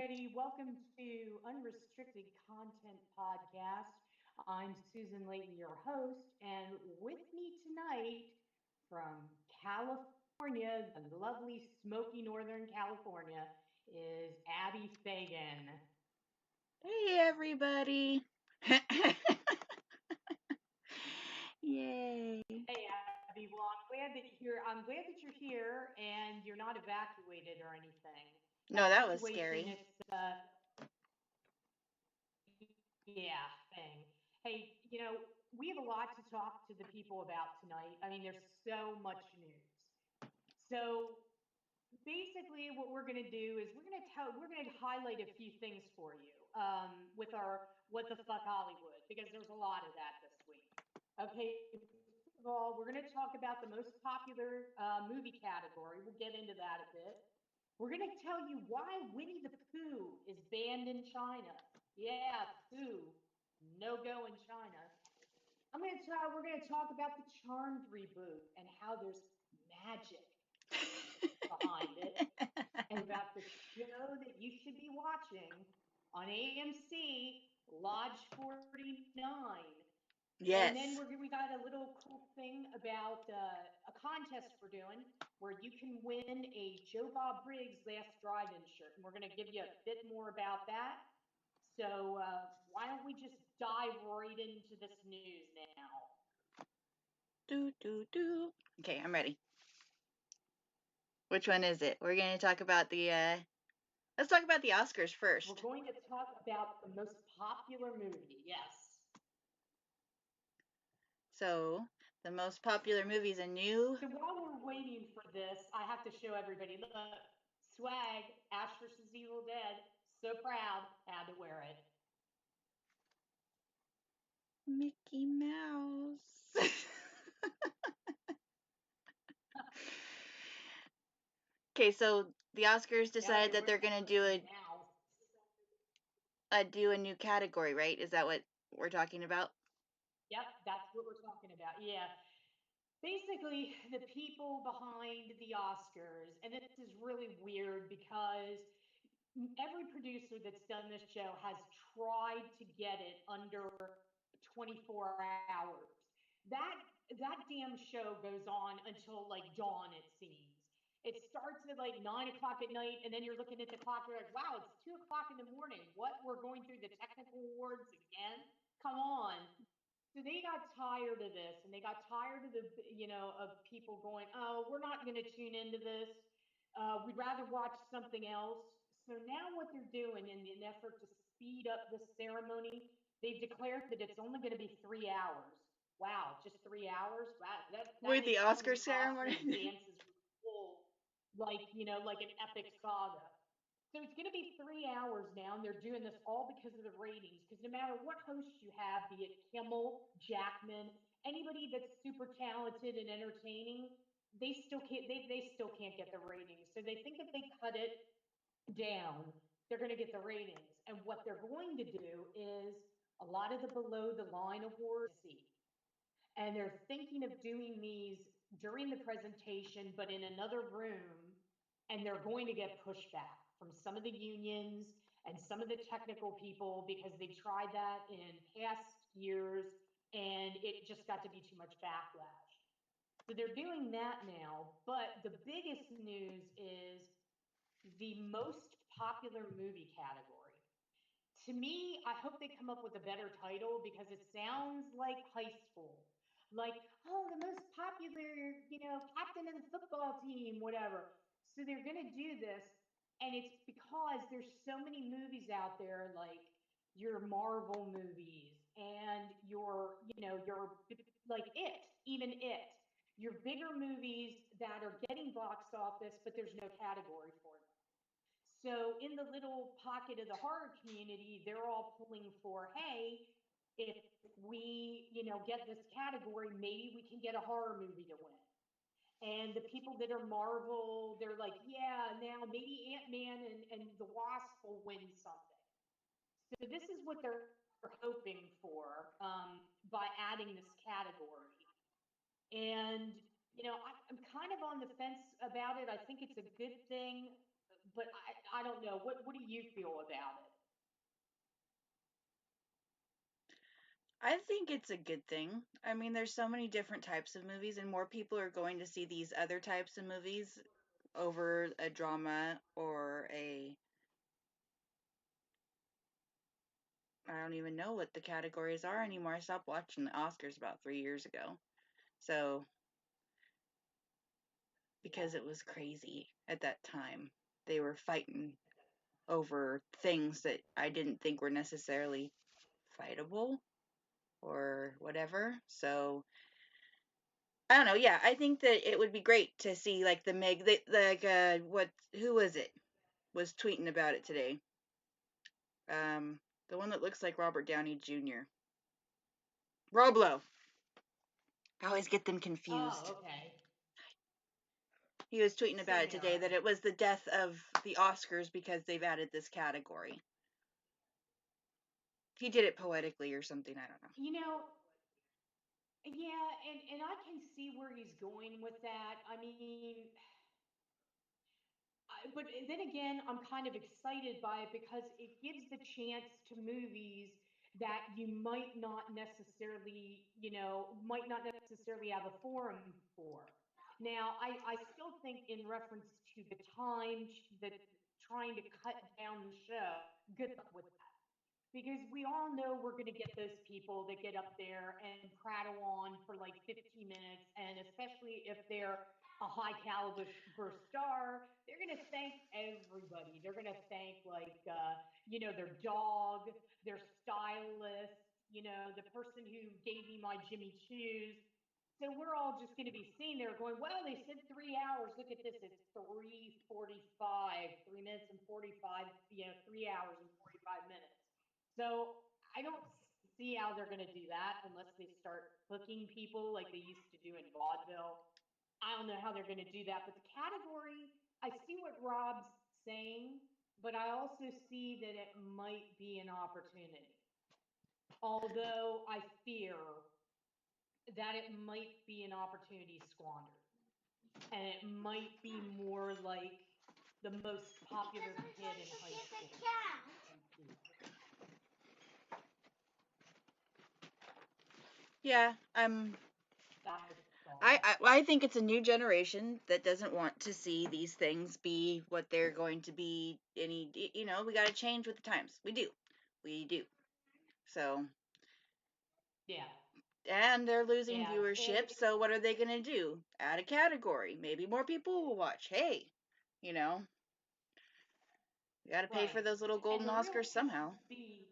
everybody. Welcome to Unrestricted Content Podcast. I'm Susan Leighton, your host, and with me tonight from California, the lovely smoky Northern California, is Abby Fagan. Hey everybody. Yay. Hey, Abby. Well, I'm glad that you're here and you're not evacuated or anything. No, That that was situation, scary. it's yeah, thing. Hey, we have a lot to talk to the people about tonight. I mean, there's so much news. So basically, what we're going to do is we're going to highlight a few things for you with our What the Fuck Hollywood, because there's a lot of that this week. Okay, first of all, we're going to talk about the most popular movie category. We'll get into that a bit. We're going to tell you why Winnie the Pooh is banned in China. Yeah, Pooh, no go in China. We're going to talk about the Charmed reboot and how there's magic behind it, and about the show that you should be watching on AMC, Lodge 49. And then Yes. we got a little cool thing about a contest we're doing where you can win a Joe Bob Briggs Last Drive-In shirt, and we're going to give you a bit more about that. So why don't we just dive right into this news now? Do do do. Okay, I'm ready. Which one is it? We're going to talk about the let's talk about the Oscars We're first. going to talk about the most popular movie. Yes. So, the most popular movies a new So while we're waiting for this, I have to show everybody. Look, swag, Ash versus Evil Dead. So proud, had to wear it. Mickey Mouse. Okay, so the Oscars Yeah, decided they that wear they're that going to Mickey Mouse. do a new category, right? Is that what we're talking about? Yep, that's what we're talking about. Yeah. Basically, the people behind the Oscars, and this is really weird because every producer that's done this show has tried to get it under 24 hours. That that damn show goes on until like dawn, it seems. It starts at like 9 o'clock at night, and then you're looking at the clock. You're like, "Wow, it's 2 o'clock in the morning. What? We're going through the technical awards again? Come on!" So they got tired of this, and they got tired of of people going, "Oh, we're not going to tune into this. We'd rather watch something else." So now what they're doing in an effort to speed up this ceremony, they've declared that it's only going to be 3 hours. Wow, just 3 hours? Wow, that With the makes some of Oscar the Oscars ceremony? dances full, like like an epic saga. So it's going to be 3 hours now, and they're doing this all because of the ratings. Because no matter what host you have, be it Kimmel, Jackman, anybody that's super talented and entertaining, they still can't get the ratings. So they think if they cut it down, they're going to get the ratings. And what they're going to do is a lot of the below the line awards see. And they're thinking of doing these during the presentation, but in another room. And they're going to get pushback from some of the unions and some of the technical people because they've tried that in past years and it just got to be too much backlash. So they're doing that now. But the biggest news is the most popular movie category. To me, I hope they come up with a better title because it sounds like high school. Like, oh, the most popular, captain of the football team, whatever. So they're going to do this. And it's because there's so many movies out there, like your Marvel movies and your like even it, your bigger movies that are getting box office, but there's no category for them. So in the little pocket of the horror community, they're all pulling for, hey, if we, get this category, maybe we can get a horror movie to win. And the people that are Marvel, they're like, yeah, now maybe Ant-Man and the Wasp will win something. So this is what they're hoping for by adding this category. And I'm kind of on the fence about it. I think it's a good thing, but I don't know. What do you feel about it? I think it's a good thing. I mean, there's so many different types of movies, and more people are going to see these other types of movies over a drama or a, I don't even know what the categories are anymore. I stopped watching the Oscars about 3 years ago. So, Yeah. because it was crazy at that time, they were fighting over things that I didn't think were necessarily fightable or whatever. So, I don't know. Yeah, I think that it would be great to see like the like what, who was it was tweeting about it today? The one that looks like Robert Downey Jr. Roblo. I always get them confused. Oh, okay. He was tweeting about Same it today here. that it was the death of the Oscars because they've added this category. He did it poetically or something. I don't know. You know, yeah, and I can see where he's going with that. I mean, but then again, I'm kind of excited by it because it gives the chance to movies that you might not necessarily, might not necessarily have a forum for. Now, I still think in reference to the time that trying to cut down the show, good luck with that because we all know we're going to get those people that get up there and prattle on for like 15 minutes. And especially if they're a high caliber star, they're going to thank everybody. They're going to thank, like, their dog, their stylist, the person who gave me my Jimmy Choos. So we're all just going to be sitting there going, well, they said 3 hours. Look at this. It's 3:45, 3 minutes and 45, 3 hours and 45 minutes. So I don't see how they're going to do that unless they start hooking people like they used to do in vaudeville. I don't know how they're going to do that. But the category, I see what Rob's saying, but I also see that it might be an opportunity. Although I fear that it might be an opportunity squandered. And it might be more like the most popular kid in high school. Yeah, That was I, thought. I I think it's a new generation that doesn't want to see these things be what they're going to be. We got to change with the times. We do. So, Yeah. and they're losing Yeah. And viewership. So what are they going to do? Add a category. Maybe more people will watch. Hey, you know, you got to pay for right. those little And golden the real Oscars test somehow. will be,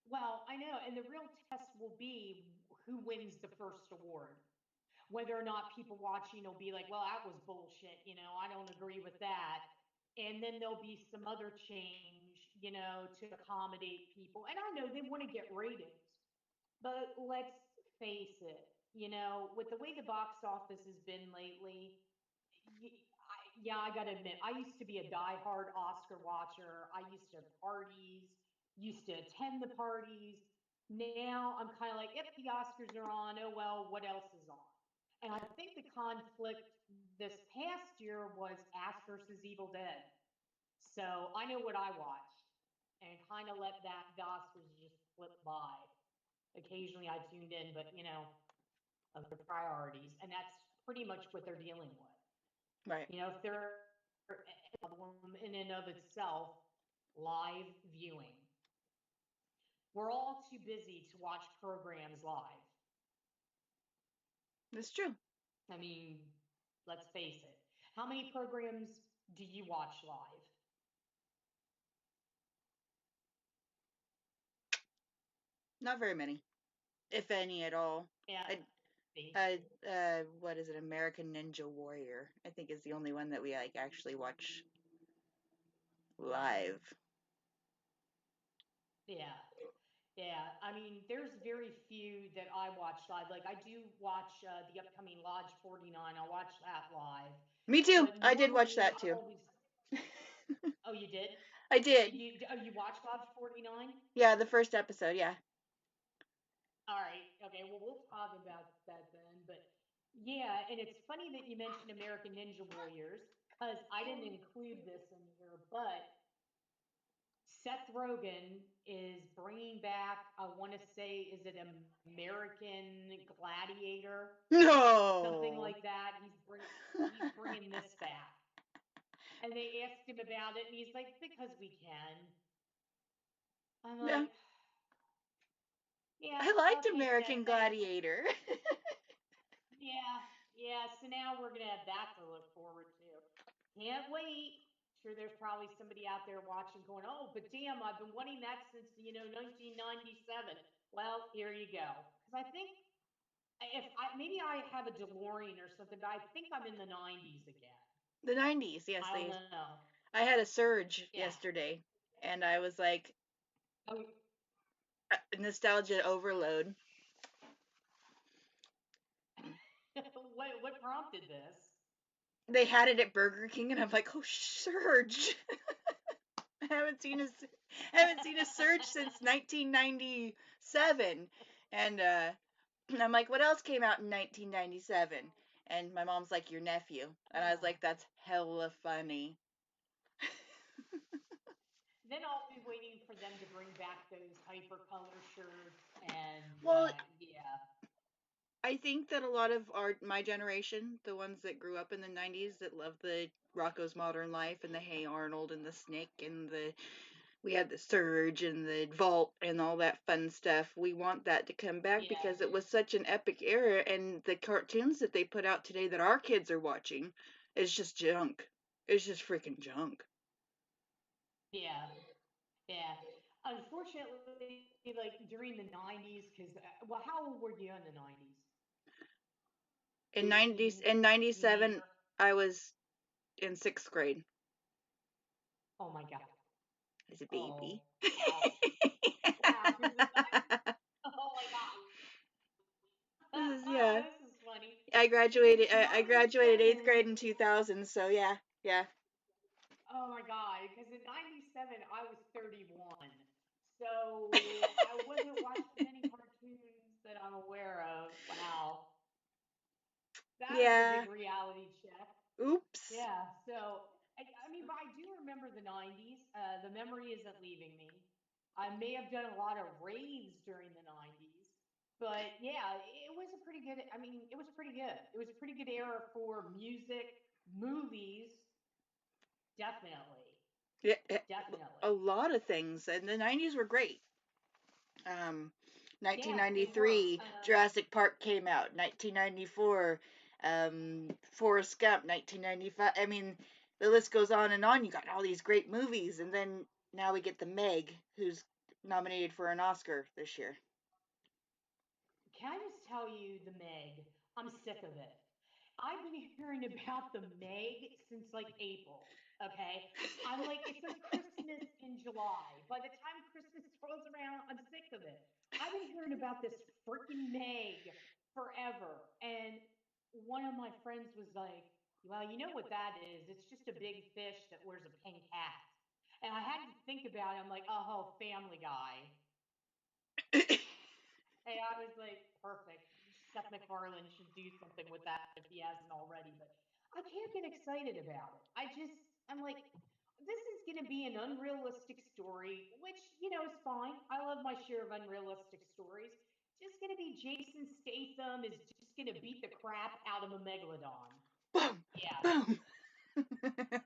well, I know, and the real test will be who wins the first award. Whether or not people watching will be like, well, that was bullshit, I don't agree with that. And then there'll be some other change, to accommodate people. And I know they want to get ratings, but let's face it, with the way the box office has been lately, yeah, I gotta admit, I used to be a diehard Oscar watcher. I used to parties, used to attend the parties. Now I'm kind of like, yep, the Oscars are on. Oh well, what else is on? And I think the conflict this past year was Ash versus Evil Dead. So I know what I watched and kind of let the Oscars just slip by. Occasionally I tuned in, but other priorities, and that's pretty much what they're dealing with. Right. If they're a problem in and of itself, live viewing. We're all too busy to watch programs live. That's true. I mean, let's face it. How many programs do you watch live? Not very many, if any at all. Yeah, I, see? what is it? American Ninja Warrior. I think is the only one that we like actually watch live. Yeah. Yeah, I mean, there's very few that I watch live. Like, I do watch the upcoming Lodge 49. I watch that live. Me too. But I did watch normally, that I'll too. always. Oh, you did? I did. You watch Lodge 49? Yeah, the first episode. Yeah. All right. Okay. Well, we'll talk about that then. But yeah, and it's funny that you mentioned American Ninja Warriors because I didn't include this in here, but Seth Rogen is bringing back, I want to say, is it American Gladiator? Something No. like that. He's bringing this back. And they asked him about it, and he's like, because we can. I'm Yeah. like, yeah, I liked okay, Seth, American thanks. Gladiator. Yeah, yeah. So now we're gonna have that to look forward to. Can't wait. Sure, there's probably somebody out there watching, going, "Oh, but damn, I've been wanting that since 1997." Well, here you go. Because I think if I maybe I have a DeLorean or something, but I think I'm in the '90s again. The 90s, yes, I don't they. know. I had a surge Yeah. yesterday, and I was like, Oh, nostalgia overload. what prompted this? They had it at Burger King, and I'm like, oh, surge! I haven't seen a surge since 1997, and I'm like, what else came out in 1997? And my mom's like, your nephew, and I was Oh. like, that's hella funny. Then I'll be waiting for them to bring back those hypercolor shirts and Well, yeah, I think that a lot of my generation, the ones that grew up in the 90s that love the Rocco's Modern Life and the Hey Arnold and the Snick and the we had the Surge and the Vault and all that fun stuff. We want that to come back yeah, because it was such an epic era, and the cartoons that they put out today that our kids are watching is just junk. It's just freaking junk. yeah, yeah. Unfortunately, like during the '90s, because well, how old were you in the '90s? In 90s, Preteen, in 97, teenager? I was in 6th grade Oh my God! as a baby. Oh wow, wow! You're the '90s. Oh my This is, God, yeah. this is funny I because graduated. I graduated 8th '97. grade in 2000. So yeah, yeah, Oh my God, because in '97 I was 31. So I wasn't watching many cartoons that I'm aware of. Wow. That was a big yeah. reality check. Oops. Yeah. So I mean, but I do remember the '90s. The memory isn't leaving me. I may have done a lot of raves during the '90s, but yeah, it was a pretty good. I mean, it was pretty good. It was a pretty good era for music, movies, definitely, Yeah, a definitely. lot of things, and the 90s were great. Yeah, they were. 1993, Jurassic Park came out. 1994, Forrest Gump. 1995. I mean, the list goes on and on. You got all these great movies, and then now we get the Meg, who's nominated for an Oscar this year. Can I just tell you the Meg? I'm sick of it. I've been hearing about the Meg since like April. Okay. I'm like, it's like Christmas in July. By the time Christmas rolls around, I'm sick of it. I've been hearing about this freaking Meg forever. And one of my friends was like, well, you know what that is? It's just a big fish that wears a pink hat. And I had to think about it. I'm like, oh, Family Guy. Hey, I was like, perfect. Seth MacFarlane should do something with that if he hasn't already. But I can't get excited about it. I'm like, this is going to be an unrealistic story, which, is fine. I love my share of unrealistic stories. Just going to be Jason Statham is just going to beat the crap out of a megalodon. Boom, Yeah, boom.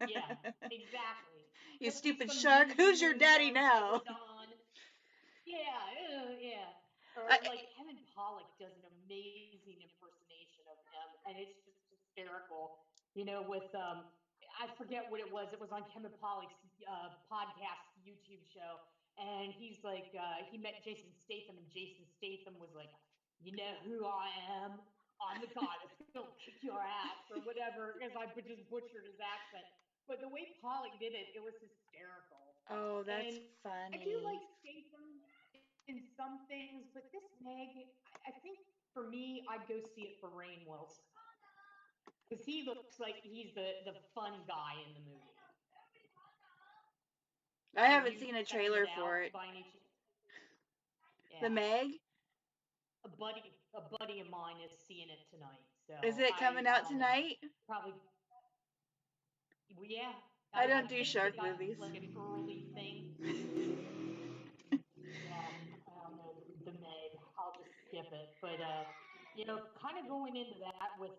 yeah, exactly. You There'll be stupid some shark. ninja Who's your moves daddy on the now? megalodon. Yeah, yeah. Or I, like Kevin Pollak does an amazing impersonation of him, and it's just hysterical. With I forget what it was. It was on Kevin Pollak's podcast YouTube show, and he's like, he met Jason Statham, and Jason Statham was like, "You know who I am? I'm the guy that's gonna kick your ass," or whatever, because I just butchered his accent. But the way Pollak did it, it was hysterical. oh, that's And I do funny. like Statham in some things, but this Meg, I think for me, I'd go see it for Rainn Wilson because he looks like he's the fun guy in the movie. I Are haven't you seen a checking it trailer for out it. by any chance? The Yeah, Meg? a buddy of mine is seeing it tonight, Is so it I coming out I don't know. tonight? Probably Well, yeah, I I don't do think they shark got movies. like an early thing. Yeah, I don't know the Meg. I'll just skip it. But kind of going into that with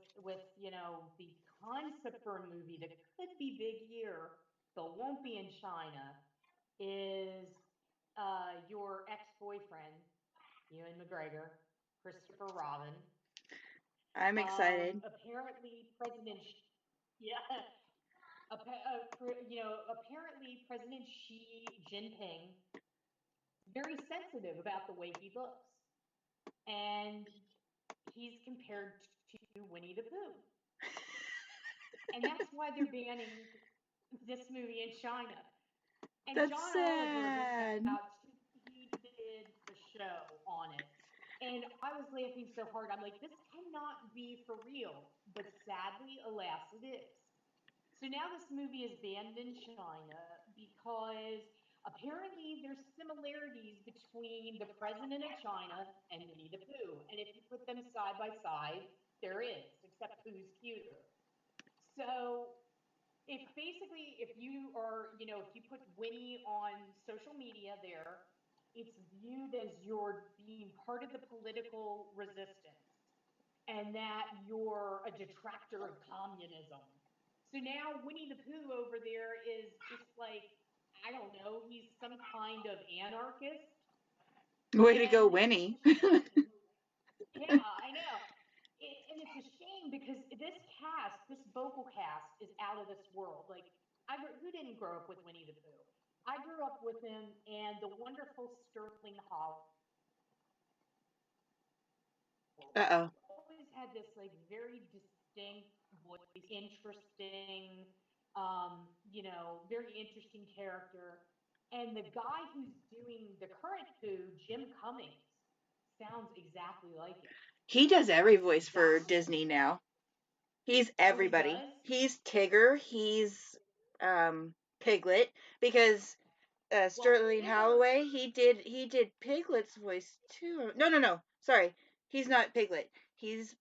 the concept for a movie that could be big here, but won't be in China, is your ex-boyfriend, Ewan McGregor, Christopher Robin. I'm excited. Apparently yeah, apparently President Xi Jinping very sensitive about the way he looks, and he's compared to Winnie the Pooh, and that's why they're banning this movie in China. And That's John Oliver just sad. he did a show on it. And I was laughing so hard. I'm like, this cannot be for real. But sadly, alas, it is. So now this movie is banned in China because apparently there's similarities between the president of China and Winnie the Pooh. And if you put them side by side, there is, except Pooh's cuter. So if you are, if you put Winnie on social media there, it's viewed as you're being part of the political resistance and that you're a detractor of communism. So now Winnie the Pooh over there is just like, I don't know, he's some kind of anarchist. Way to go, And it's Winnie. a shame. Yeah, I know. And it's a shame because this vocal cast is out of this world. Like, who didn't grow up with Winnie the Pooh? I grew up with him and the wonderful Sterling Hall Uh oh. always had this like very distinct voice, interesting, very interesting character. And the guy who's doing the current Pooh, Jim Cummings, sounds exactly like him. He does every voice for Exactly. Disney now. He's Oh, he everybody. does? He's Tigger. He's Piglet because Well, Sterling Tigger, Holloway he did Piglet's voice too. No, no, no. Sorry, he's not Piglet. He's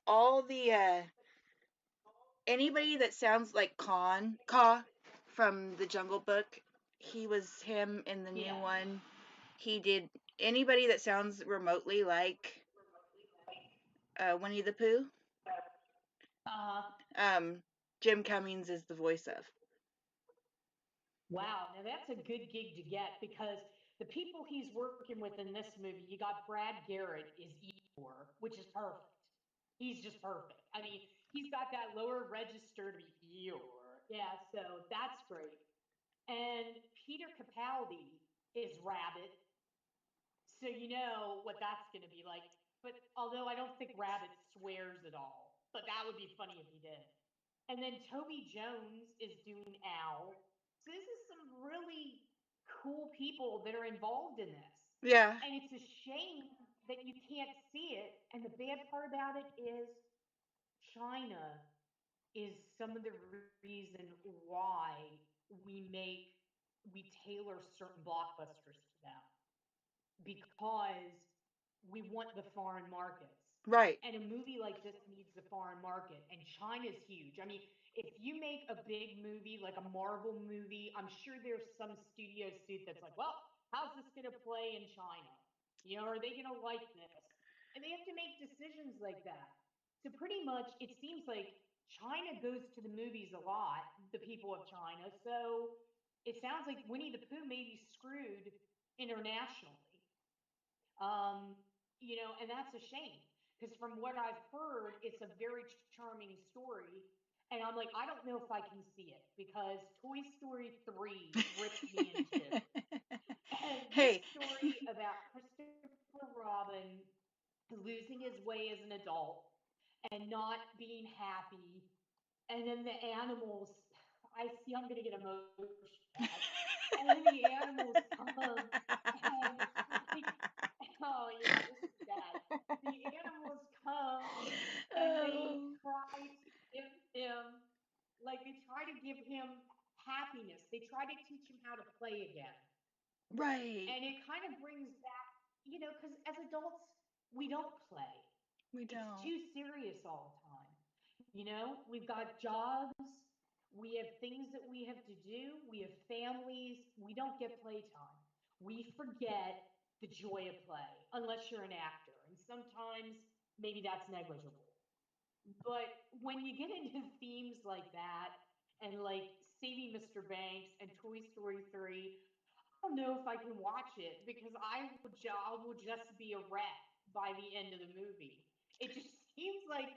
all the anybody that sounds like Caw from the Jungle Book. He was him in the new yeah. one. He did anybody that sounds remotely like Winnie the Pooh. Uh, Um, Jim Cummings is the voice of. wow. Now that's a good gig to get because the people he's working with in this movie, you got Brad Garrett is Eeyore, which is perfect. He's just perfect. I mean, he's got that lower register to be Eeyore. Yeah, so that's great. And Peter Capaldi is Rabbit, so you know what that's going to be like. But although I don't think Rabbit swears at all, but that would be funny if he did. And then Toby Jones is doing Al. So this is some really cool people that are involved in this. Yeah. And it's a shame that you can't see it. And the bad part about it is China is some of the reason why we tailor certain blockbusters to them because we want the foreign markets. Right. And a movie like this needs the foreign market, and China's huge. I mean, if you make a big movie like a Marvel movie, I'm sure there's some studio suit that's like, well, how's this going to play in China? Are they going to like this? And they have to make decisions like that. So pretty much, it seems like China goes to the movies a lot, the people of China. So it sounds like Winnie the Pooh may be screwed internationally. Um, and that's a shame because from what I've heard, it's a very charming story. And I'm like, I don't know if I can see it because Toy Story 3 ripped me in two. And this Hey. story about Christopher Robin losing his way as an adult and not being happy, and then the animals, I see I'm going to get emotional. And then the animals come and like, oh yeah, this is bad. The animals come and they Oh, try to give him, like they try to give him happiness. They try to teach him how to play again. right. And it kind of brings back, because as adults, we don't play. We It's don't. too serious all the time. We've got jobs, We have things that we have to do. We have families. We don't get playtime. We forget the joy of play unless you're an actor. And sometimes maybe that's negligible. But when you get into themes like that and like Saving Mr. Banks and Toy Story 3, I don't know if I can watch it because I will just be a wreck by the end of the movie. It just seems like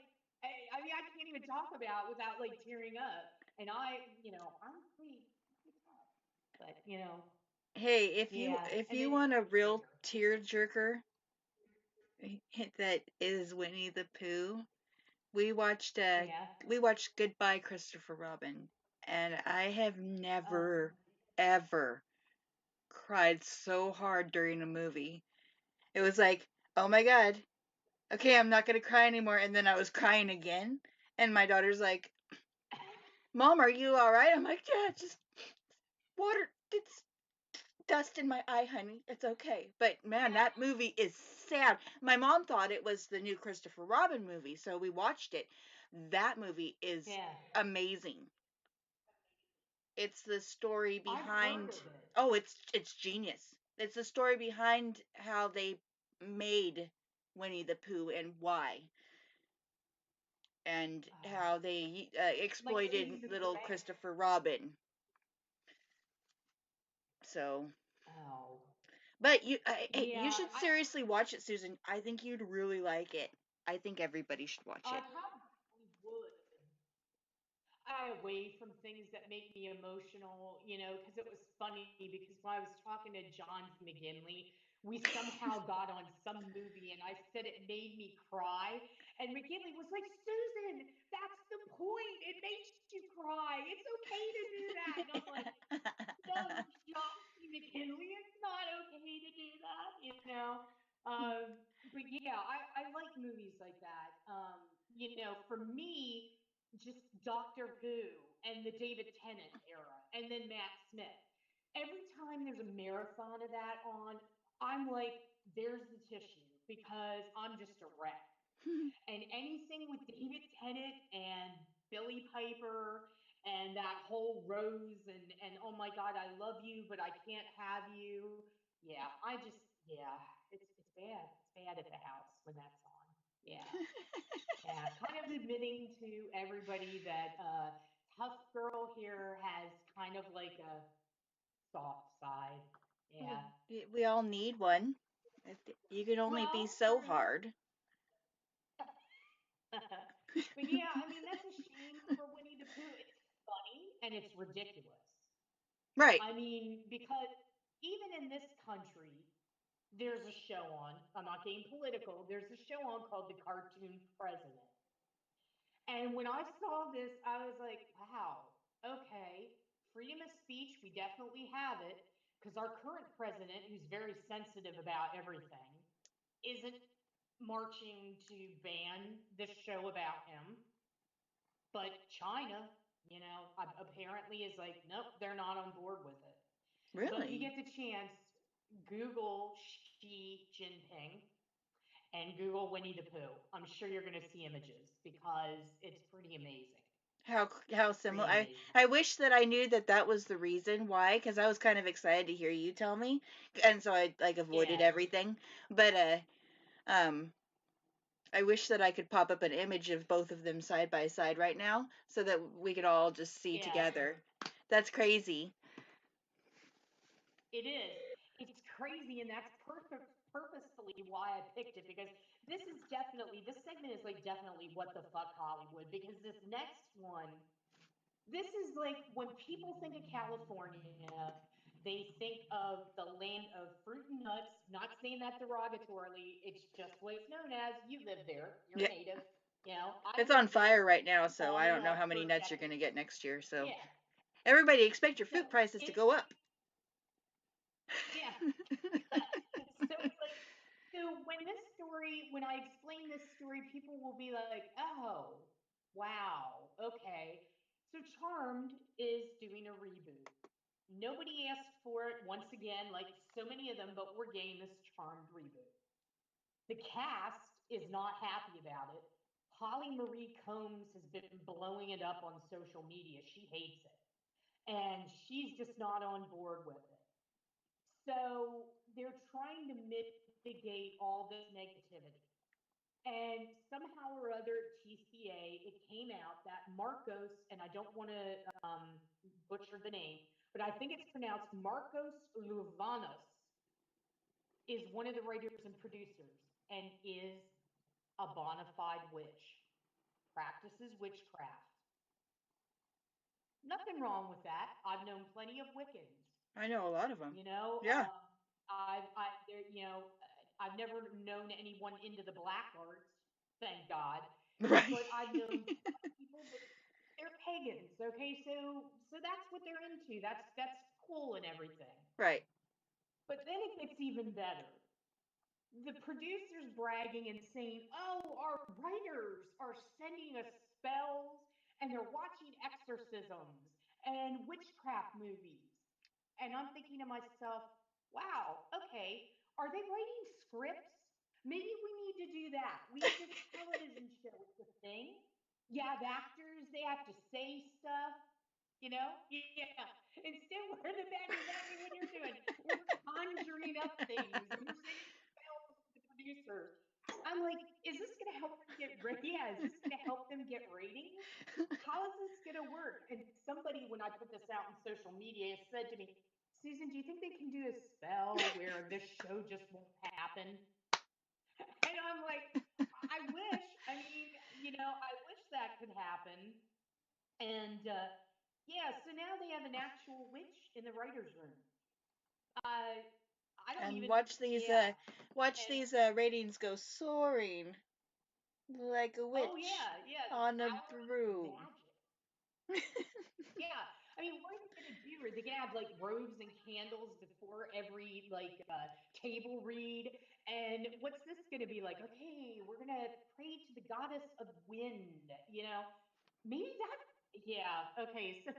I mean I can't even talk about without like tearing up. And I'm pretty tough. But Hey, if you yeah. if And you then want a Harry real Jr. tearjerker that is Winnie the Pooh, we watched uh Yeah. we watched Goodbye Christopher Robin, and I have never Oh. ever cried so hard during a movie. It was like, oh my god, okay, I'm not gonna cry anymore, and then I was crying again, and my daughter's like, Mom, are you all right? I'm like, yeah, just water. It's dust in my eye, honey. It's okay. But man, Yeah. that movie is sad. My mom thought it was the new Christopher Robin movie, so we watched it. That movie is Yeah. amazing. It's the story I've heard behind. of it. Oh, it's genius. It's the story behind how they made Winnie the Pooh and why, and Oh. how they Like Saving exploited Mr. little Banks. Christopher Robin. So, Oh. but you Yeah, should seriously watch it, Susan. I think you'd really like it. I think everybody should watch I it. probably would. I away from things that make me emotional, because it was funny because when I was talking to John C. McGinley, we somehow got on some movie and I said it made me cry. And McGinley was like, Susan, that's the point. It makes you cry. It's okay to do that. And I'm like, no, John C. McKinley, it's not okay to do that, But yeah, I like movies like that. For me, just Doctor Who and the David Tennant era, and then Matt Smith. Every time there's a marathon of that on, I'm like, there's the tissue because I'm just a wreck. And anything with David Tennant and Billy Piper and that whole Rose and oh my God, I love you, but I can't have you. Yeah, yeah, it's bad. It's bad at the house when that's on. Yeah, yeah. Kind of admitting to everybody that tough girl here has kind of like a soft side. Yeah. We all need one. You can only be Well, so true. hard. But yeah, I mean that's a shame for Winnie the Pooh. It's funny and it's ridiculous. Right. I mean, because even in this country, there's a show on. I'm not getting political. There's a show on called The Cartoon President. And when I saw this, I was like, wow, okay, freedom of speech, we definitely have it. Because our current president, who's very sensitive about everything, isn't marching to ban this show about him. But China, apparently is like, nope, they're not on board with it. But if you Really? get the chance, Google Xi Jinping and Google Winnie the Pooh. I'm sure you're going to see images because it's pretty amazing. How similar. Pretty amazing. I wish that I knew that that was the reason why, because I was kind of excited to hear you tell me, and so I like avoided Yeah, everything. But um, I wish that I could pop up an image of both of them side by side right now, so that we could all just see yeah, together. That's crazy. it is. It's crazy, and that's purposefully why I picked it because this segment is like definitely what the fuck Hollywood because this next one this is like when people think of California, they think of the land of fruit and nuts. Not saying that derogatorily, it's just what it's known as. You live there, you're a Yeah, native. I it's on lived fire there right now, so on I and don't know off how many for nuts you're gonna get decades. next year. So Yeah. everybody, expect your food So prices to it's, go up. yeah. So it's like, so when I explain this story, people will be like, oh, wow, okay. So Charmed is doing a reboot. Nobody asked for it once again, like so many of them, but we're getting this Charmed reboot. The cast is not happy about it. Holly Marie Combs has been blowing it up on social media. She hates it. And she's just not on board with it. So they're trying to mitigate all this negativity. And somehow or other at TCA, it came out that Marcos, and I don't want to butcher the name, but I think it's pronounced Marcos Louvanos, is one of the writers and producers and is a bona fide witch, practices witchcraft. Nothing wrong with that. I've known plenty of Wiccans. I know a lot of them. You know, Yeah. there, I've never known anyone into the black arts, thank God. Right. But I've known some people that they're pagans. Okay, so that's what they're into. That's cool and everything. Right. But then it gets even better. The producers bragging and saying, "Oh, our writers are sending us spells and they're watching exorcisms and witchcraft movies." And I'm thinking to myself, "Wow, okay, are they writing scripts? Maybe we need to do that. We have this television show, it's a thing. You have actors, they have to say stuff, you know? Yeah. Instead, we're the bad, exactly what you're doing. We're conjuring up things and we're sending spells to the producers. I'm like, is this going to help them get Yeah, is this going to help them get ratings? How is this going to work? And somebody, when I put this out on social media, said to me, Susan, do you think they can do a spell where this show just won't happen? And I'm like, I wish. I mean, I wish that could happen. And yeah, so now they have an actual witch in the writer's room. Uh, I don't And even, yeah. watch And these ratings go soaring like a oh, witch yeah, yeah, the on a power of broom. magic. Yeah. I mean, what are they going to do? Are they going to have like robes and candles before every like table read? And what's this going to be like? Okay, we're going to pray to the goddess of wind, Maybe that, yeah, okay, so,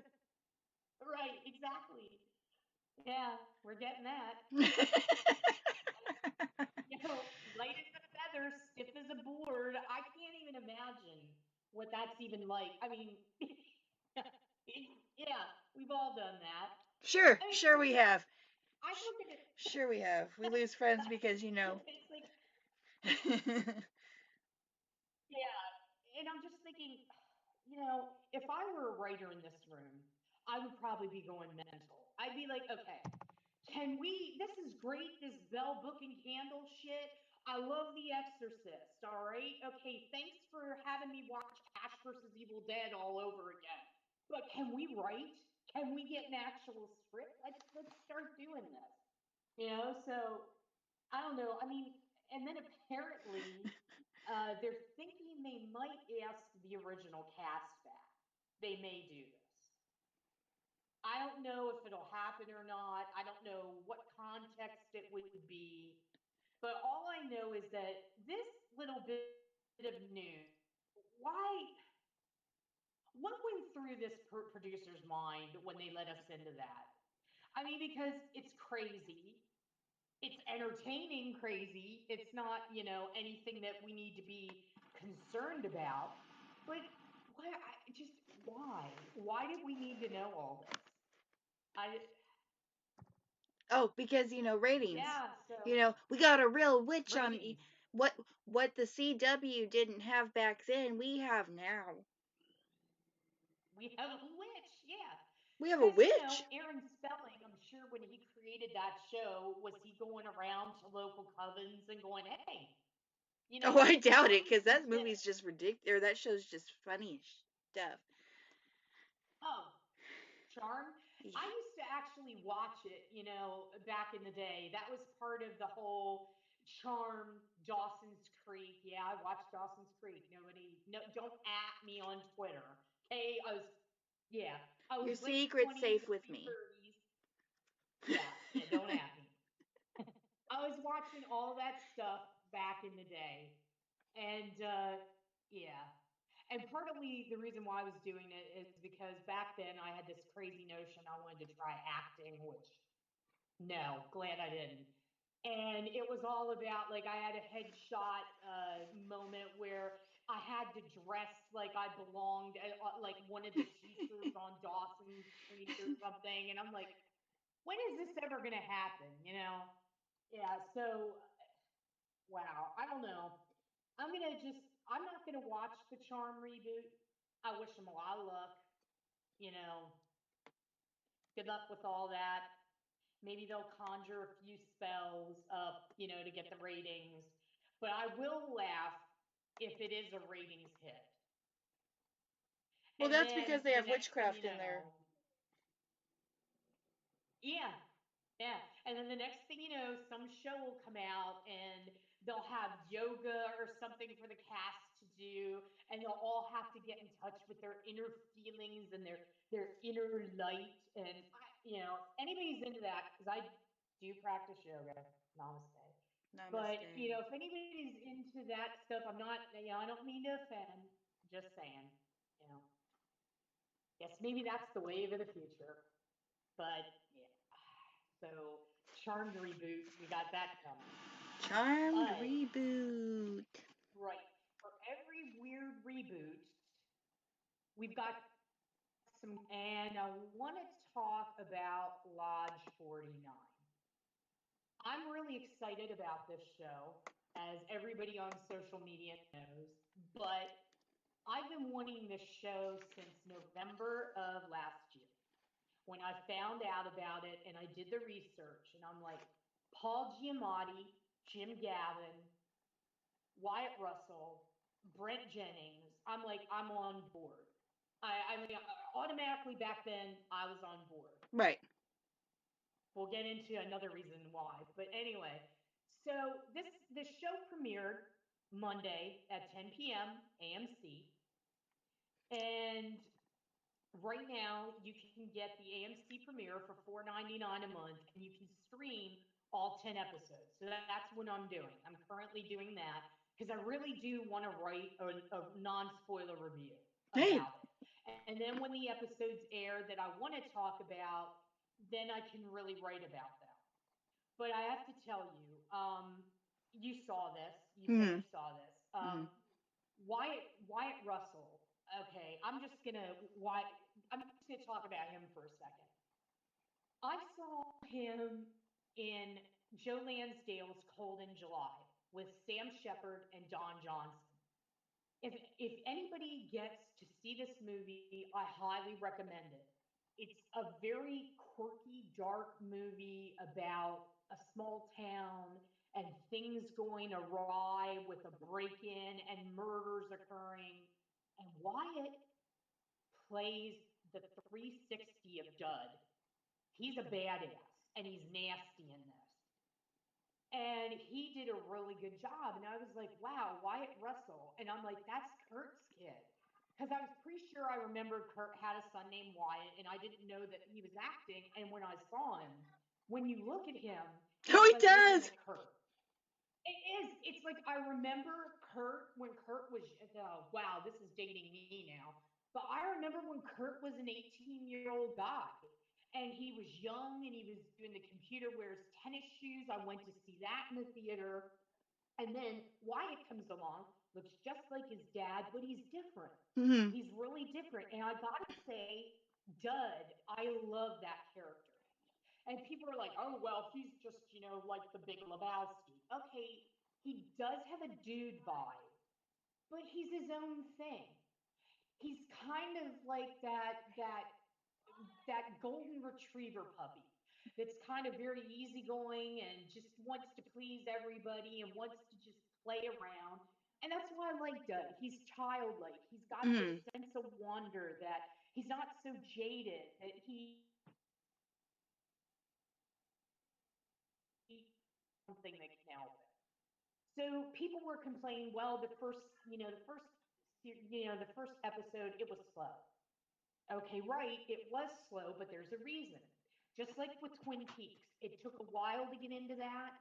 right, exactly. Yeah, we're getting that. Light as a feather, stiff as a board. I can't even imagine what that's even like. I mean, yeah, we've all done that. Sure, I mean, sure we have. I look at it, Sure we have. We lose friends because, it's like, yeah, and I'm just thinking, if I were a writer in this room, I would probably be going mental. I'd be like, okay, this is great, this bell book and candle shit. I love The Exorcist, all right? Okay, thanks for having me watch Ash versus Evil Dead all over again. But can we write? Can we get an actual script? Let's start doing this. So I don't know. I mean, and then apparently they're thinking they might ask the original cast back. They may do this. I don't know if it'll happen or not. I don't know what context it would be. But all I know is that this little bit of news, why, what went through this producer's mind when they let us into that? I mean, because it's crazy. It's entertaining crazy. It's not, anything that we need to be concerned about. But why? Why did we need to know all this? I Oh, because ratings. Yeah, so We got a real witch on ratings. what what the CW didn't have back then, we have now. We have a witch, yeah. We have a Because, witch? Aaron Spelling, I'm sure when he created that show, was he going around to local covens and going, hey, Oh, I doubt it, charms because that legit. movie's just ridiculous. Or that show's just funny stuff. Oh, Charm. Yeah. I used to actually watch it, back in the day. That was part of the whole Charm, Dawson's Creek. Yeah, I watched Dawson's Creek. Nobody, no, don't at me on Twitter. Okay, yeah, I Your was late secret's 20s, safe with early me. 30s. Yeah, yeah, don't at me. I was watching all that stuff back in the day. And yeah. And partly the reason why I was doing it is because back then I had this crazy notion I wanted to try acting, which no, glad I didn't. And it was all about like I had a headshot moment where I had to dress like I belonged, like one of the teachers on Dawson's Creek or something. And I'm like, when is this ever going to happen? Yeah. So, wow. I don't know. I'm not going to watch the Charm reboot. I wish them a lot of luck. You know, good luck with all that. Maybe they'll conjure a few spells up, to get the ratings. But I will laugh if it is a ratings hit. Well, And that's because then they the have next thing witchcraft you in there. know, yeah, yeah. And then the next thing you know, some show will come out and they'll have yoga or something for the cast to do, and they'll all have to get in touch with their inner feelings and their inner light. And if anybody's into that, because I do practice yoga, namaste. But Namaste. if anybody's into that stuff, I'm not, I don't mean to offend. Just saying, you know, yes, maybe that's the wave of the future. But yeah, so Charmed reboot, we got that coming. Charmed But reboot. right, for every weird reboot, we've got some, and I want to talk about Lodge 49. I'm really excited about this show, as everybody on social media knows, but I've been wanting this show since November of last year when I found out about it and I did the research, and I'm like, Paul Giamatti, Jim Gavin, Wyatt Russell, Brent Jennings. I'm like, I'm on board. I mean, automatically back then I was on board. Right. We'll get into another reason why, but anyway. So this show premiered Monday at 10 p.m. AMC, and right now you can get the AMC premiere for $4.99 a month, and you can stream all 10 episodes. So that's what I'm doing. I'm currently doing that because I really do want to write a non-spoiler review Hey. about it. And then when the episodes air that I want to talk about, then I can really write about them. But I have to tell you, you saw this. You said Hmm. you saw this. Hmm. Wyatt Russell. Okay, I'm just gonna talk about him for a second. I saw him in Joe Lansdale's Cold in July with Sam Shepard and Don Johnson. If anybody gets to see this movie, I highly recommend it. It's a very quirky, dark movie about a small town and things going awry with a break-in and murders occurring. And Wyatt plays the 360 of Dud. He's a badass and he's nasty in this. And he did a really good job. And I was like, wow, Wyatt Russell. And I'm like, that's Kurt's kid. Because I was pretty sure I remembered Kurt had a son named Wyatt, and I didn't know that he was acting. And when I saw him, when you look at him, Oh, it's he like looking does. at Kurt. It is. It's like I remember Kurt when Kurt was. Oh, wow, this is dating me now. But I remember when Kurt was an 18-year-old guy, and he was young, and he was doing the computer wears tennis shoes. I went to see that in the theater, and then Wyatt comes along, looks just like his dad, but he's different. Hmm. He's really different, and I gotta say, Dud, I love that character. And people are like, oh, well, he's just, like the big Lebowski. Okay, he does have a dude vibe, but he's his own thing. He's kind of like that golden retriever puppy that's kind of very easygoing and just wants to please everybody and wants to just play around. And that's why I like Dud. He's childlike. He's got this Hmm. sense of wonder, that he's not so jaded, that he something that can help it. So people were complaining, well, the first episode, it was slow. Okay, right, it was slow, but there's a reason. Just like with Twin Peaks, it took a while to get into that.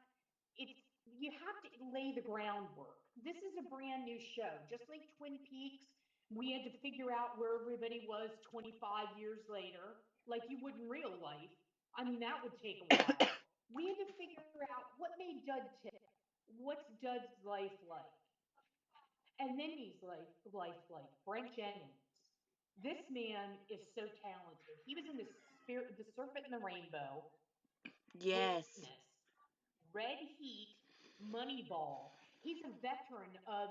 It's You have to lay the groundwork. This is a brand new show. Just like Twin Peaks, we had to figure out where everybody was 25 years later, like you would in real life. I mean, that would take a while. We had to figure out what made Dud tick. What's Dud's life like? And then life like Brent Jennings. This man is so talented. He was in the Serpent and the Rainbow, Yes. Witness, Red Heat, Moneyball. He's a veteran of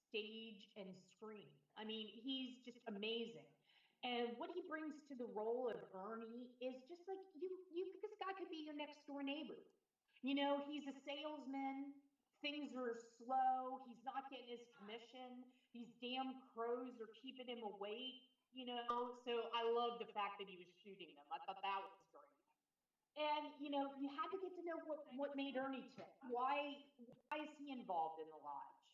stage and screen. I mean, he's just amazing. And what he brings to the role of Ernie is just like this guy could be your next door neighbor. He's a salesman. Things are slow. He's not getting his commission. These damn crows are keeping him awake. So I love the fact that he was shooting them. I thought that was great. And you had to get to know what made Ernie tick. Why is he involved in the lodge?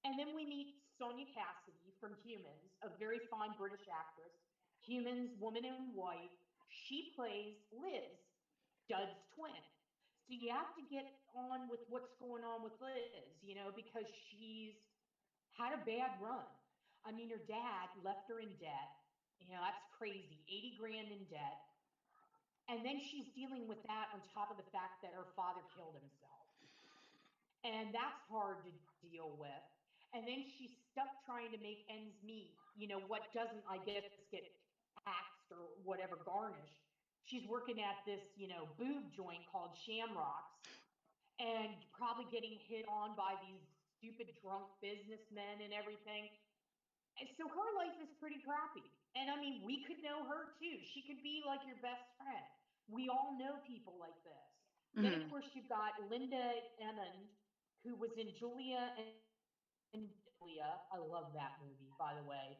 And then we meet Sonia Cassidy from Humans, a very fine British actress. Humans, Woman in White. She plays Liz, Dud's twin. So you have to get on with what's going on with Liz, because she's had a bad run. I mean, her dad left her in debt. That's crazy. 80 grand in debt. And then she's dealing with that on top of the fact that her father killed himself. And that's hard to deal with. And then she's stuck trying to make ends meet, what doesn't, I guess, get taxed or whatever garnished. She's working at this boob joint called Shamrocks and probably getting hit on by these stupid drunk businessmen and everything. And so her life is pretty crappy. And I mean, we could know her too. She could be like your best friend. We all know people like this. Then, of Hmm. course, you've got Linda Emmond, who was in Julia and Julia. I love that movie, by the way.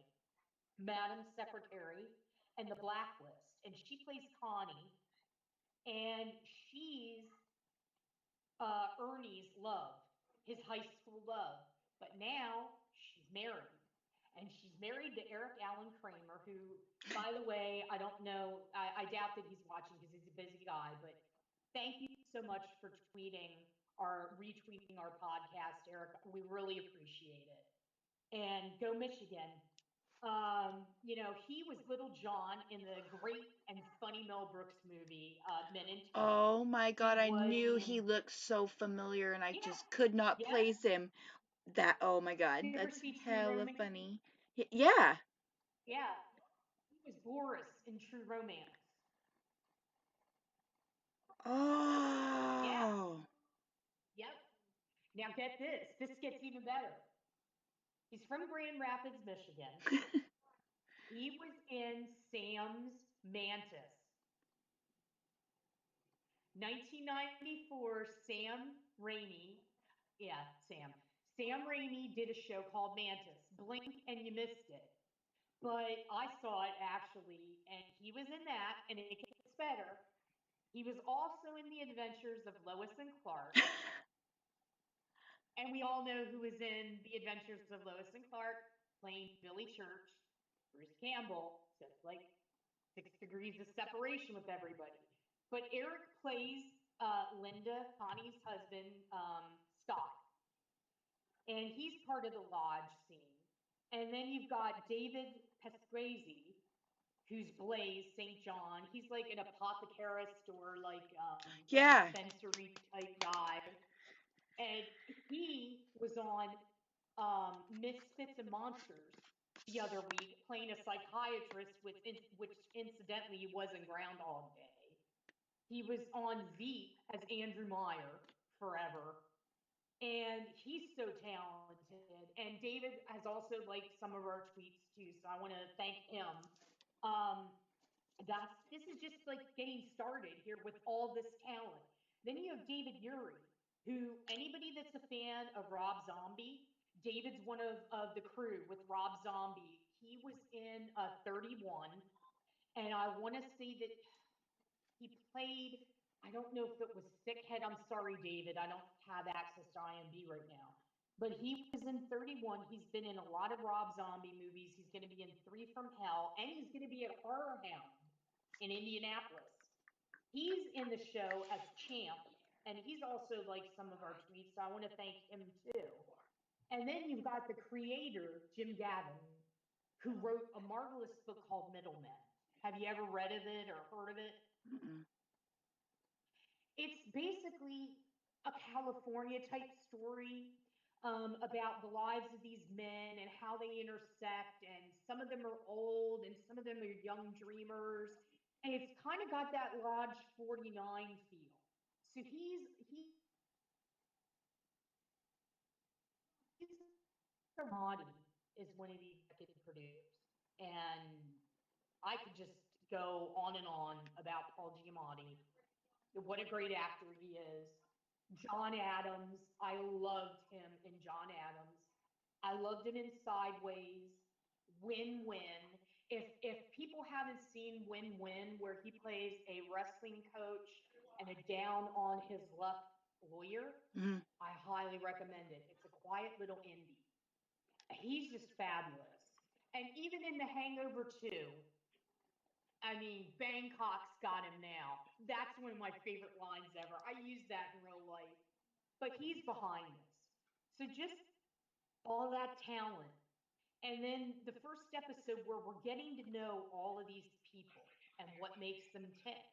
Madam Secretary and The Blacklist. And she plays Connie. And she's Ernie's love, his high school love. But now she's married. And she's married to Eric Allen Kramer, who, by the way, I don't know, I doubt that he's watching because he's a busy guy, but thank you so much for retweeting our podcast, Eric. We really appreciate it. And go Michigan. He was Little John in the great and funny Mel Brooks movie, Men in Tights. Oh my He God, I was knew he in, looked so familiar and I yeah, just could not yeah. place him. Oh my God, You ever that's see True hella Romance? funny. Yeah. Yeah, he was Boris in True Romance. Yeah, Oh. yep. Now get this. This gets even better. He's from Grand Rapids, Michigan. He was in Sam's Mantis. 1994, Sam Raimi. Yeah, Sam. Sam Raimi did a show called Mantis. Blink and you missed it. But I saw it actually, and he was in that, and it gets better. He was also in The Adventures of Lois and Clark. And we all know who was in The Adventures of Lois and Clark, playing Billy Church, Bruce Campbell. So it's like 6 degrees of separation with everybody. But Eric plays Linda, Connie's husband, Scott, and he's part of the lodge scene. And then you've got David Pasquesi, who's Blaze St. John. He's like an apothecarist or like a Yeah. dispensary type guy. And he was on Misfits and Monsters the other week, playing a psychiatrist, which incidentally was in Groundhog Day. He was on Veep as Andrew Meyer forever. And he's so talented. And David has also liked some of our tweets too. So I want to thank him. Um, this is just like getting started here with all this talent. Then you have David Uri, who anybody that's a fan of Rob Zombie, David's one of the crew with Rob Zombie. He was in 31, and I want to say that he played. I don't know if it was Sickhead. I'm sorry, David. I don't have access to IMB right now. But he was in 31. He's been in a lot of Rob Zombie movies. He's going to be in Three from Hell, and he's going to be at Horror Hound in Indianapolis. He's in the show as Champ, and he's also like some of our tweets. So I want to thank him too. And then you've got the creator, Jim Gavin, who wrote a marvelous book called Middlemen. Have you ever read of it or heard of it? Mm-mm. It's basically a California type story. about the lives of these men and how they intersect. And some of them are old and some of them are young dreamers. And it's kind of got that Lodge 49 feel. So he's Giamatti is one of the executive producers. And I could just go on and on about Paul Giamatti. What a great actor he is. John Adams, I loved him in John Adams. I loved him in Sideways. Win Win. If people haven't seen Win Win, where he plays a wrestling coach and a down on his luck lawyer, Mm-hmm. I highly recommend it. It's a quiet little indie. He's just fabulous. And even in The Hangover 2, I mean, Bangkok's got him now. That's one of my favorite lines ever. I use that in real life. But he's behind this. So just all that talent. And then the first episode where we're getting to know all of these people and what makes them tick.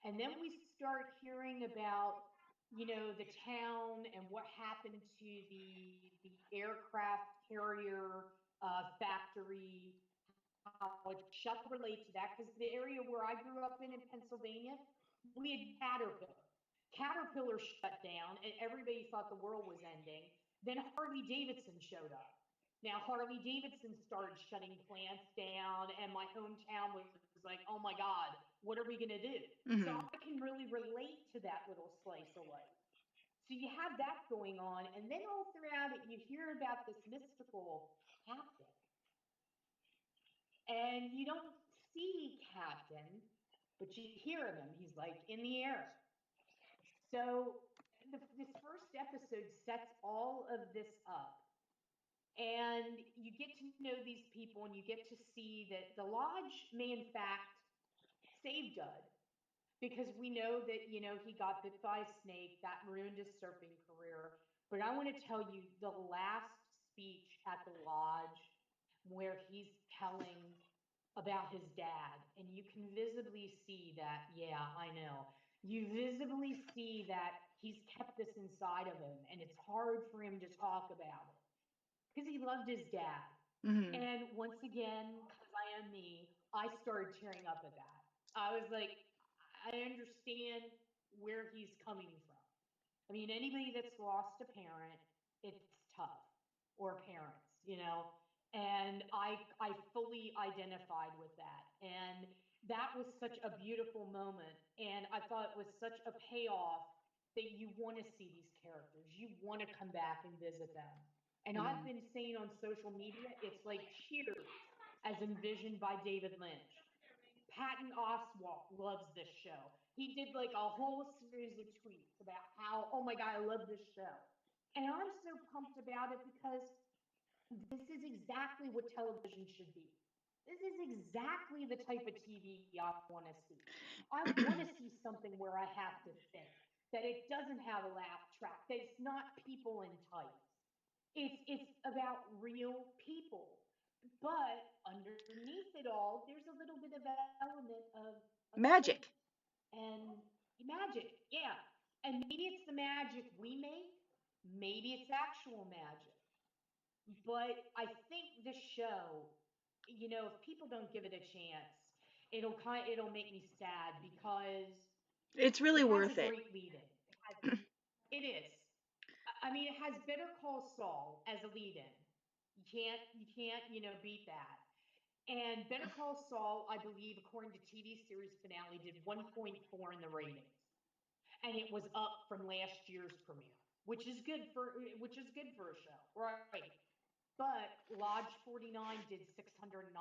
And then we start hearing about, the town and what happened to the aircraft carrier factory, how it shut relate to that, because the area where I grew up in Pennsylvania, we had Caterpillar. Caterpillar shut down, and everybody thought the world was ending. Then Harley Davidson showed up. Now Harley Davidson started shutting plants down, and my hometown was like, "Oh my God, what are we gonna do?" So Mm-hmm. I can really relate to that little slice of life. So you have that going on, and then all throughout it, you hear about this mystical captain, and you don't see Captain, but you hear him. He's like in the air. So this first episode sets all of this up. And you get to know these people and you get to see that the lodge may, in fact, save Dud, because we know that, he got bit by a snake that ruined his surfing career. But I want to tell you the last speech at the lodge where he's telling about his dad, and you can visibly see that, yeah, I know, you visibly see that he's kept this inside of him and it's hard for him to talk about it because he loved his dad. Mm-hmm. And once again, because I am me, I started tearing up at that. I was like, I understand where he's coming from. I mean, anybody that's lost a parent, it's tough, or parents, And I fully identified with that. And that was such a beautiful moment. And I thought it was such a payoff that you want to see these characters. You want to come back and visit them. And I've Mm-hmm. been saying on social media, it's like Cheers as envisioned by David Lynch. Patton Oswalt loves this show. He did like a whole series of tweets about how, oh my God, I love this show. And I'm so pumped about it because this is exactly what television should be. This is exactly the type of TV I want to see. I want to see something where I have to think, that it doesn't have a laugh track, that it's not people in tights. It's about real people, but underneath it all, there's a little bit of element of fate Magic. and magic. Yeah. And maybe it's the magic we make, maybe it's actual magic. But I think this show, if people don't give it a chance, it'll make me sad because It's it really has a worth it. great lead in. It is. I mean, it has Better Call Saul as a lead in. You can't, beat that. And Better Call Saul, I believe, according to TV series finale, did 1.4 in the ratings, and it was up from last year's premiere, which is good for a show, right? But Lodge 49 did 690,000,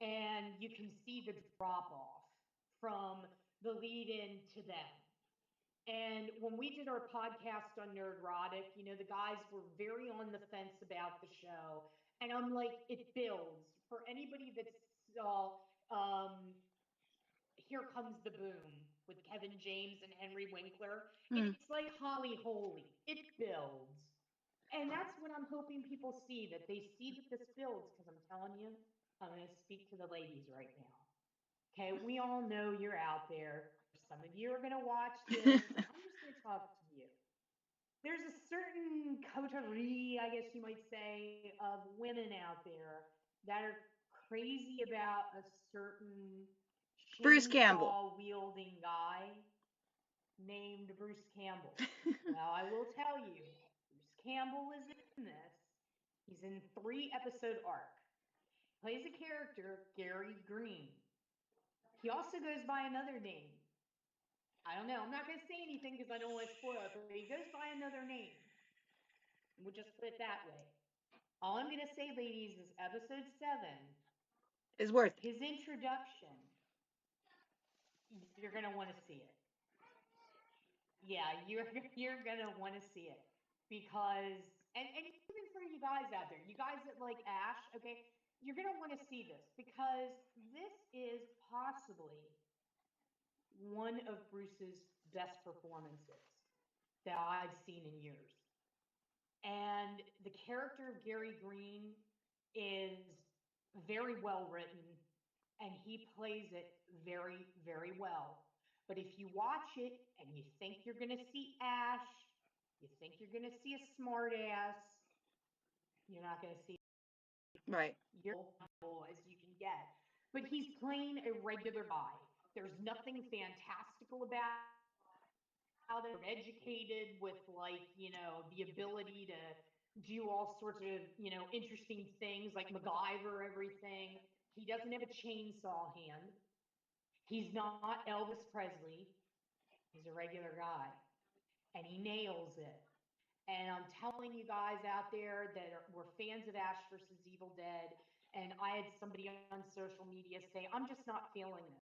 and you can see the drop off from the lead in to them. And when we did our podcast on Nerdrotic, the guys were very on the fence about the show. And I'm like, it builds. For anybody that saw um, Here Comes the Boom with Kevin James and Henry Winkler, Mm. it's like Holly Holy. It builds. And that's what I'm hoping people see, that they see that this builds, because I'm telling you, I'm going to speak to the ladies right now. Okay, we all know you're out there. Some of you are going to watch this. I'm just going to talk to you. there's a certain coterie, I guess you might say, of women out there that are crazy about a certain Bruce Campbell. chainsaw wielding guy named Bruce Campbell. Well, I will tell you, Bruce Campbell is in this. He's in 3 episode arc. Plays a character, Gary Green. He also goes by another name. I don't know. I'm not going to say anything because I don't want to spoil it, but he goes by another name. We'll just put it that way. All I'm going to say, ladies, is episode 7, Is worth it. his introduction, you're going to want to see it. Yeah, you're going to want to see it because and even for you guys out there, you guys that like Ash, okay, you're going to want to see this because this is possibly one of Bruce's best performances that I've seen in years. And the character of Gary Green is very well written and he plays it very, very well. But if you watch it and you think you're going to see Ash, you think you're going to see a smartass, you're not going to see Right. your as you can get. But he's playing a regular guy. There's nothing fantastical about it. Educated with the ability to do all sorts of interesting things like MacGyver everything. He doesn't have a chainsaw hand. He's not Elvis Presley. He's a regular guy, and he nails it. And I'm telling you guys out there that were fans of Ash versus Evil Dead, and I had somebody on social media say, "I'm just not feeling this."